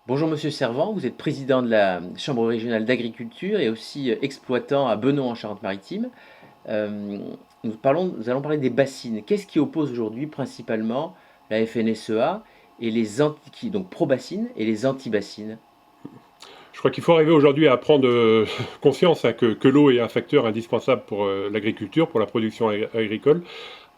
Bonjour Monsieur Servant, vous êtes président de la Chambre régionale d'agriculture et aussi exploitant à Benon en Charente-Maritime. Euh, nous allons parler des bassines. Qu'est-ce qui oppose aujourd'hui principalement la FNSEA et donc pro-bassines et les anti-bassines? Je crois qu'il faut arriver aujourd'hui à prendre conscience que l'eau est un facteur indispensable pour l'agriculture, pour la production agricole,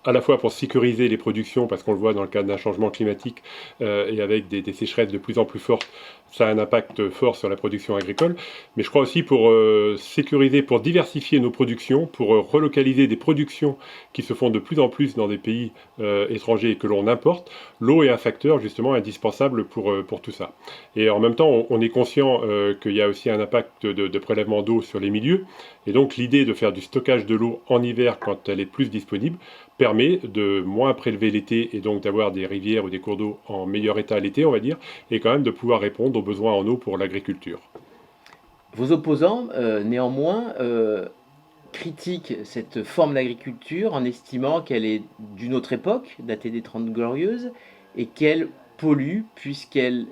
à la fois pour sécuriser les productions, parce qu'on le voit dans le cadre d'un changement climatique et avec des sécheresses de plus en plus fortes, ça a un impact fort sur la production agricole, mais je crois aussi pour sécuriser, pour diversifier nos productions, pour relocaliser des productions qui se font de plus en plus dans des pays étrangers et que l'on importe. L'eau est un facteur justement indispensable pour tout ça. Et en même temps, on est conscient qu'il y a aussi un impact de prélèvement d'eau sur les milieux, et donc l'idée de faire du stockage de l'eau en hiver quand elle est plus disponible permet de moins prélever l'été et donc d'avoir des rivières ou des cours d'eau en meilleur état l'été, on va dire, et quand même de pouvoir répondre aux besoins en eau pour l'agriculture. Vos opposants, néanmoins, critiquent cette forme d'agriculture en estimant qu'elle est d'une autre époque, datée des Trente Glorieuses, et qu'elle pollue puisqu'elle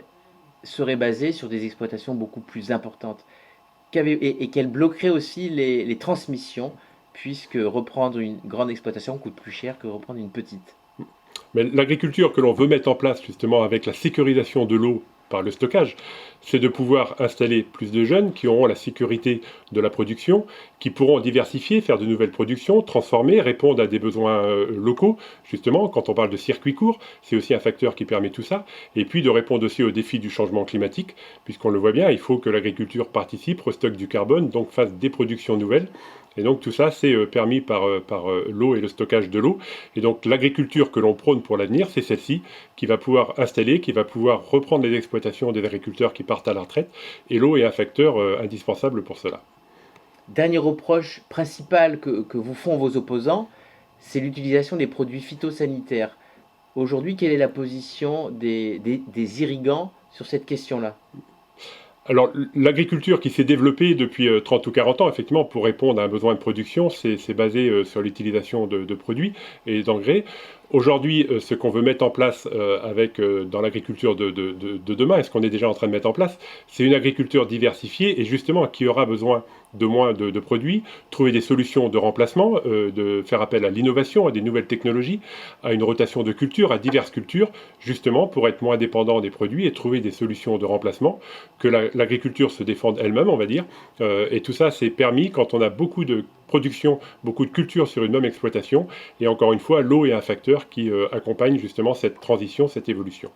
serait basée sur des exploitations beaucoup plus importantes. Et qu'elle bloquerait aussi les transmissions, puisque reprendre une grande exploitation coûte plus cher que reprendre une petite. Mais l'agriculture que l'on veut mettre en place justement avec la sécurisation de l'eau par le stockage, c'est de pouvoir installer plus de jeunes qui auront la sécurité de la production, qui pourront diversifier, faire de nouvelles productions, transformer, répondre à des besoins locaux. Justement, quand on parle de circuits courts, c'est aussi un facteur qui permet tout ça. Et puis de répondre aussi aux défis du changement climatique, puisqu'on le voit bien, il faut que l'agriculture participe, restocke du carbone, donc fasse des productions nouvelles. Et donc tout ça, c'est permis par l'eau et le stockage de l'eau. Et donc l'agriculture que l'on prône pour l'avenir, c'est celle-ci, qui va pouvoir installer, qui va pouvoir reprendre les exploitations des agriculteurs qui partent à la retraite. Et l'eau est un facteur indispensable pour cela. Dernier reproche principal que vous font vos opposants, c'est l'utilisation des produits phytosanitaires. Aujourd'hui, quelle est la position des irrigants sur cette question-là? Alors, l'agriculture qui s'est développée depuis 30 ou 40 ans, effectivement, pour répondre à un besoin de production, c'est basé sur l'utilisation de produits et d'engrais. Aujourd'hui, ce qu'on veut mettre en place dans l'agriculture de demain, et ce qu'on est déjà en train de mettre en place, c'est une agriculture diversifiée et justement qui aura besoin de moins de produits, trouver des solutions de remplacement, de faire appel à l'innovation, à des nouvelles technologies, à une rotation de cultures, à diverses cultures, justement pour être moins dépendant des produits et trouver des solutions de remplacement, que l'agriculture se défende elle-même, on va dire. Et tout ça, c'est permis quand on a beaucoup de production, beaucoup de culture sur une même exploitation. Et encore une fois, l'eau est un facteur qui accompagne justement cette transition, cette évolution.